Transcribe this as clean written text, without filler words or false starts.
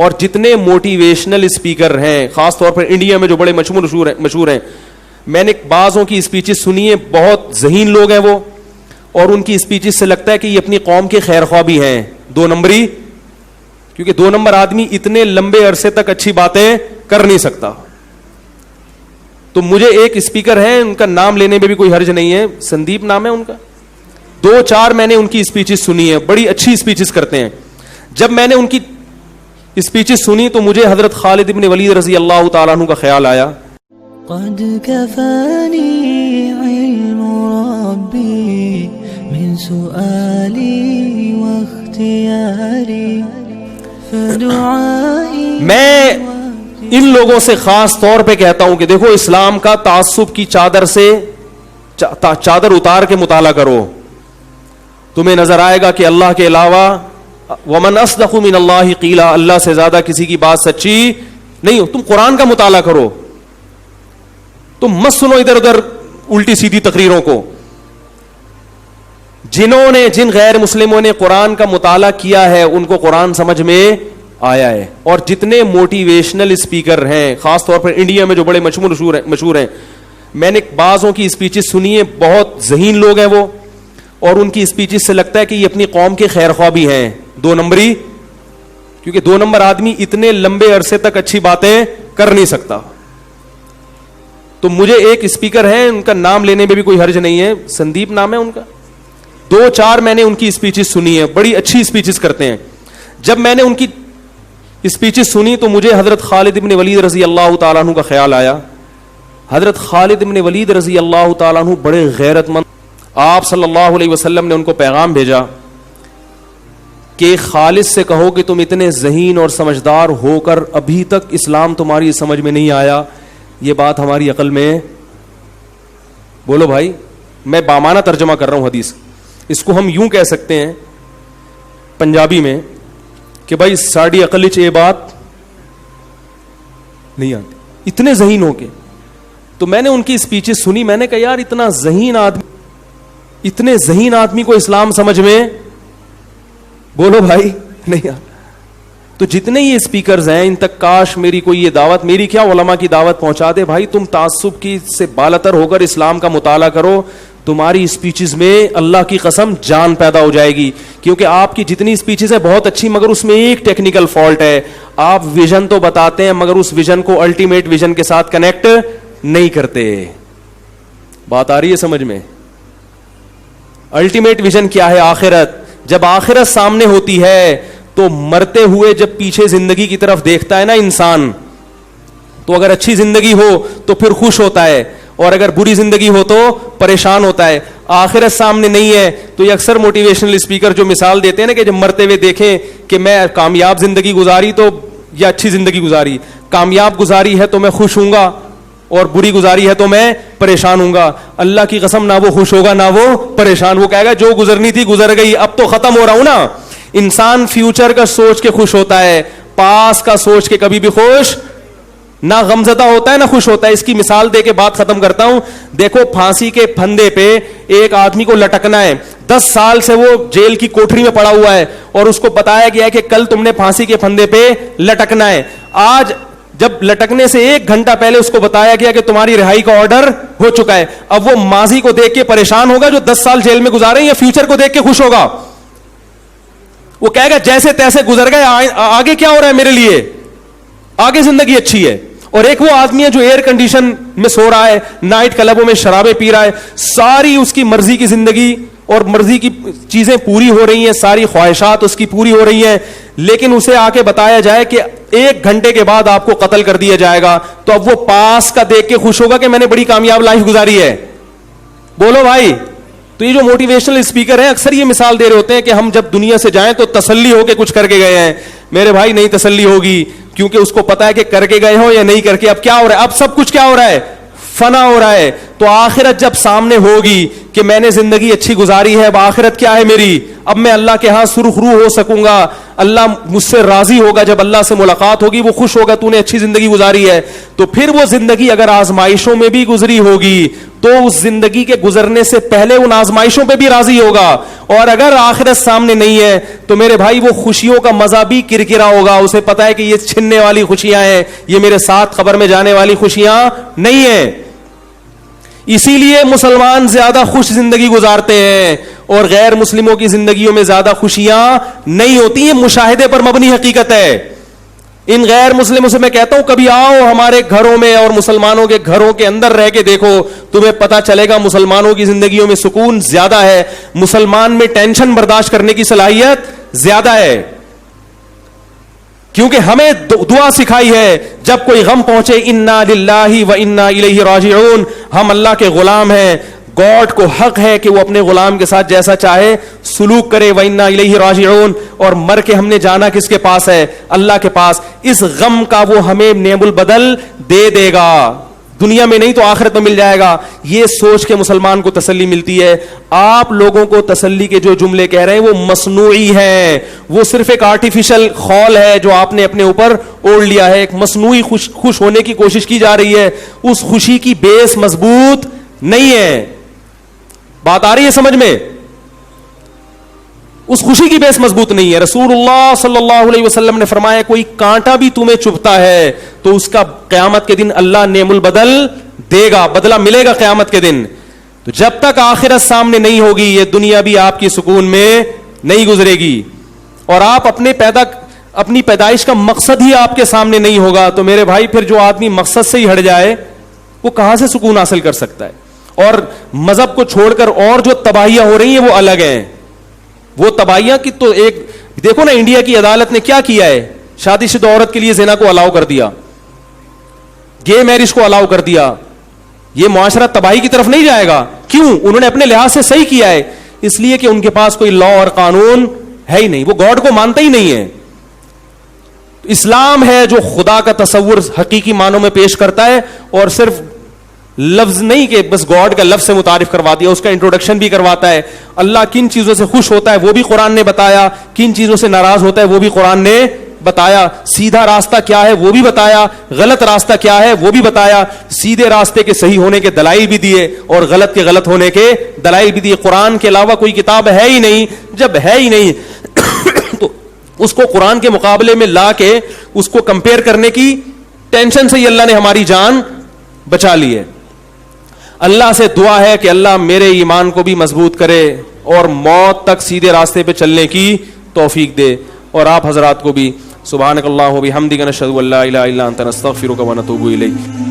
اور جتنے motivational speaker ہیں خاص طور پر انڈیا میں جو بڑے مشہور ہیں, میں نے بعضوں کی اسپیچز سنی ہیں, بہت ذہین لوگ ہیں وہ, اور ان کی اسپیچز سے لگتا ہے کہ یہ اپنی قوم کے خیر خواہ بھی ہیں, 2 نمبری, کیونکہ 2 نمبر آدمی اتنے لمبے عرصے تک اچھی باتیں کر نہیں سکتا. تو مجھے ایک اسپیکر ہیں, ان کا نام لینے میں بھی کوئی حرج نہیں ہے, سندیپ نام ہے ان کا, 2-4 میں نے ان کی اسپیچز سنی ہے, بڑی اچھی اسپیچز کرتے ہیں. جب میں نے ان کی اسپیچز سنی تو مجھے حضرت خالد ابن ولید رضی اللہ تعالیٰ عنہ کا خیال آیا. قد كفاني علم ربي من سؤالي واختياري فدعائي. میں ان لوگوں سے خاص طور پہ کہتا ہوں کہ دیکھو, اسلام کا تعصب کی چادر سے چادر اتار کے مطالعہ کرو, تمہیں نظر آئے گا کہ اللہ کے علاوہ ومن اصدق من اللہ قیلا, اللہ سے زیادہ کسی کی بات سچی نہیں ہو. تم قرآن کا مطالعہ کرو, تم مت سنو ادھر ادھر الٹی سیدھی تقریروں کو. جن غیر مسلموں نے قرآن کا مطالعہ کیا ہے ان کو قرآن سمجھ میں آیا ہے. اور جتنے موٹیویشنل اسپیکر ہیں خاص طور پر انڈیا میں جو بڑے مشہور ہیں, میں نے بعضوں کی اسپیچز سنی ہیں, بہت ذہین لوگ ہیں وہ, اور ان کی اسپیچز سے لگتا ہے کہ یہ اپنی قوم کے خیر خواہ بھی ہیں, 2 نمبری, کیونکہ 2 نمبر آدمی اتنے لمبے عرصے تک اچھی باتیں کر نہیں سکتا. تو مجھے ایک اسپیکر ہیں, ان کا نام لینے میں بھی کوئی حرج نہیں ہے, سندیپ نام ہے ان کا, 2-4 میں نے ان کی اسپیچز سنی ہے, بڑی اچھی اسپیچز کرتے ہیں. جب میں نے ان کی اسپیچز سنی تو مجھے حضرت خالد ابن ولید رضی اللہ تعالیٰ عنہ کا خیال آیا. حضرت خالد ابن ولید رضی اللہ تعالیٰ عنہ بڑے غیرت مند, آپ صلی اللہ علیہ وسلم نے ان کو پیغام بھیجا کہ خالد سے کہو کہ تم اتنے ذہین اور سمجھدار ہو کر ابھی تک اسلام تمہاری سمجھ میں نہیں آیا, یہ بات ہماری عقل میں. بولو بھائی, میں بامانہ ترجمہ کر رہا ہوں حدیث, اس کو ہم یوں کہہ سکتے ہیں پنجابی میں کہ بھائی ساڑی عقل چ یہ بات نہیں آتی, اتنے ذہین ہو کے. تو میں نے ان کی اسپیچز سنی, میں نے کہا یار اتنے ذہین آدمی کو اسلام سمجھ میں, بولو بھائی, نہیں آتا. تو جتنے یہ اسپیکرز ہیں ان تک کاش میری کوئی یہ دعوت, میری کیا علماء کی دعوت پہنچا دے, بھائی تم تعصب کی سے بالاتر ہو کر اسلام کا مطالعہ کرو, تمہاری اسپیچز میں اللہ کی قسم جان پیدا ہو جائے گی. کیونکہ آپ کی جتنی اسپیچز ہیں بہت اچھی, مگر اس میں ایک ٹیکنیکل فالٹ ہے, آپ ویژن تو بتاتے ہیں مگر اس ویژن کو الٹیمیٹ ویژن کے ساتھ کنیکٹ نہیں کرتے. بات آ رہی ہے سمجھ میں؟ الٹیمیٹ ویژن کیا ہے؟ آخرت. جب آخرت سامنے ہوتی ہے تو مرتے ہوئے جب پیچھے زندگی کی طرف دیکھتا ہے نا انسان, تو اگر اچھی زندگی ہو تو پھر خوش ہوتا ہے, اور اگر بری زندگی ہو تو پریشان ہوتا ہے. آخرت سامنے نہیں ہے تو یہ اکثر موٹیویشنل اسپیکر جو مثال دیتے ہیں نا کہ جب مرتے ہوئے دیکھیں کہ میں کامیاب زندگی گزاری تو یا اچھی زندگی گزاری, کامیاب گزاری ہے تو میں خوش ہوں گا اور بری گزاری ہے تو میں پریشان ہوں گا. اللہ کی قسم نہ وہ خوش ہوگا نہ وہ پریشان, وہ کہے گا جو گزرنی تھی گزر گئی, اب تو ختم ہو رہا ہوں نا. انسان فیوچر کا سوچ کے خوش ہوتا ہے, پاس کا سوچ کے کبھی بھی خوش نہ غمزدہ ہوتا ہے نہ خوش ہوتا ہے. اس کی مثال دے کے بات ختم کرتا ہوں. دیکھو پھانسی کے پھندے پہ ایک آدمی کو لٹکنا ہے, 10 سال سے وہ جیل کی کوٹری میں پڑا ہوا ہے اور اس کو بتایا گیا ہے کہ کل تم نے پھانسی کے پھندے پہ لٹکنا ہے. آج جب لٹکنے سے 1 گھنٹہ پہلے اس کو بتایا گیا کہ تمہاری رہائی کا آرڈر ہو چکا ہے, اب وہ ماضی کو دیکھ کے پریشان ہوگا جو 10 سال جیل میں گزارے ہیں, یا فیوچر کو دیکھ کے خوش ہوگا؟ وہ کہے گا جیسے تیسے گزر گئے, آگے کیا ہو رہا ہے میرے لیے, آگے زندگی اچھی ہے. اور ایک وہ آدمی ہے جو ایئر کنڈیشن میں سو رہا ہے, نائٹ کلبوں میں شرابیں پی رہا ہے, ساری اس کی مرضی کی زندگی اور مرضی کی چیزیں پوری ہو رہی ہیں, ساری خواہشات اس کی پوری ہو رہی ہیں, لیکن اسے آ کے بتایا جائے کہ 1 گھنٹے کے بعد آپ کو قتل کر دیا جائے گا, تو اب وہ پاس کا دیکھ کے خوش ہوگا کہ میں نے بڑی کامیاب لائف گزاری ہے. بولو بھائی. تو یہ جو موٹیویشنل اسپیکر ہیں اکثر یہ مثال دے رہے ہوتے ہیں کہ ہم جب دنیا سے جائیں تو تسلی ہو کے کچھ کر کے گئے ہیں. میرے بھائی نہیں تسلی ہوگی, کیونکہ اس کو پتا ہے کہ کر کے گئے ہو یا نہیں کر کے, اب کیا ہو رہا ہے, اب سب کچھ کیا ہو رہا ہے, فنا ہو رہا ہے. تو تو آخرت جب سامنے ہوگی کہ میں نے زندگی اچھی گزاری ہے, اب آخرت کیا ہے میری, اب میں اللہ کے ہاں سرخ روح ہو سکوں گا, اللہ مجھ سے راضی ہوگا, جب اللہ سے ملاقات ہوگی وہ خوش ہوگا تو نے اچھی زندگی گزاری ہے. تو پھر وہ زندگی اگر آزمائشوں میں بھی گزری ہوگی تو اس زندگی کے گزرنے سے پہلے ان آزمائشوں پہ بھی راضی ہوگا. اور اگر آخرت سامنے نہیں ہے تو میرے بھائی وہ خوشیوں کا مزہ بھی کرکرا ہوگا, اسے پتا ہے کہ یہ چھننے والی خوشیاں ہیں, یہ میرے ساتھ قبر میں جانے والی خوشیاں نہیں ہیں. اسی لیے مسلمان زیادہ خوش زندگی گزارتے ہیں اور غیر مسلموں کی زندگیوں میں زیادہ خوشیاں نہیں ہوتی. یہ مشاہدے پر مبنی حقیقت ہے. ان غیر مسلموں سے میں کہتا ہوں کبھی آؤ ہمارے گھروں میں اور مسلمانوں کے گھروں کے اندر رہ کے دیکھو, تمہیں پتا چلے گا مسلمانوں کی زندگیوں میں سکون زیادہ ہے, مسلمان میں ٹینشن برداشت کرنے کی صلاحیت زیادہ ہے. کیونکہ ہمیں دعا سکھائی ہے جب کوئی غم پہنچے, انا للہ و انا الیہ راجعون, ہم اللہ کے غلام ہیں, گاڈ کو حق ہے کہ وہ اپنے غلام کے ساتھ جیسا چاہے سلوک کرے, وَإِنَّا إِلَيْهِ رَاجِعُونَ, اور مر کے ہم نے جانا کس کے پاس ہے, اللہ کے پاس. اس غم کا وہ ہمیں نعم البدل دے دے گا, دنیا میں نہیں تو آخرت میں مل جائے گا. یہ سوچ کے مسلمان کو تسلی ملتی ہے. آپ لوگوں کو تسلی کے جو جملے کہہ رہے ہیں وہ مصنوعی ہیں, وہ صرف ایک آرٹیفیشل خول ہے جو آپ نے اپنے اوپر اوڑھ لیا ہے. ایک مصنوعی خوش ہونے کی کوشش کی جا رہی ہے, اس خوشی کی بیس مضبوط نہیں ہے. بات آ رہی ہے سمجھ میں؟ اس خوشی کی بیس مضبوط نہیں ہے. رسول اللہ صلی اللہ علیہ وسلم نے فرمایا کوئی کانٹا بھی تمہیں چبھتا ہے تو اس کا قیامت کے دن اللہ نعم البدل دے گا, بدلہ ملے گا قیامت کے دن. تو جب تک آخرت سامنے نہیں ہوگی یہ دنیا بھی آپ کی سکون میں نہیں گزرے گی, اور آپ اپنی پیدائش کا مقصد ہی آپ کے سامنے نہیں ہوگا تو میرے بھائی پھر جو آدمی مقصد سے ہی ہٹ جائے وہ کہاں سے سکون حاصل کر سکتا ہے؟ اور مذہب کو چھوڑ کر اور جو تباہیاں ہو رہی ہیں وہ الگ ہیں. وہ تباہیاں کی تو ایک دیکھو نا, انڈیا کی عدالت نے کیا کیا ہے, شادی شدہ عورت کے لیے زنا کو الاؤ کر دیا, گے میرج کو الاؤ کر دیا. یہ معاشرہ تباہی کی طرف نہیں جائے گا. کیوں؟ انہوں نے اپنے لحاظ سے صحیح کیا ہے, اس لیے کہ ان کے پاس کوئی لا اور قانون ہے ہی نہیں, وہ گاڈ کو مانتا ہی نہیں ہے. اسلام ہے جو خدا کا تصور حقیقی معنوں میں پیش کرتا ہے, اور صرف لفظ نہیں کہ بس گاڈ کا لفظ سے متعارف کروا دیا, اس کا انٹروڈکشن بھی کرواتا ہے. اللہ کن چیزوں سے خوش ہوتا ہے وہ بھی قرآن نے بتایا, کن چیزوں سے ناراض ہوتا ہے وہ بھی قرآن نے بتایا, سیدھا راستہ کیا ہے وہ بھی بتایا, غلط راستہ کیا ہے وہ بھی بتایا, سیدھے راستے کے صحیح ہونے کے دلائل بھی دیے اور غلط کے غلط ہونے کے دلائل بھی دیے. قرآن کے علاوہ کوئی کتاب ہے ہی نہیں. جب ہے ہی نہیں تو اس کو قرآن کے مقابلے میں لا کے اس کو کمپیئر کرنے کی ٹینشن سے ہی اللہ نے ہماری جان بچا لی ہے. اللہ سے دعا ہے کہ اللہ میرے ایمان کو بھی مضبوط کرے اور موت تک سیدھے راستے پہ چلنے کی توفیق دے, اور آپ حضرات کو بھی. سبحانک اللہم و بحمدک نشہد ان لا الہ الا انت نستغفرک و نتوب الیک.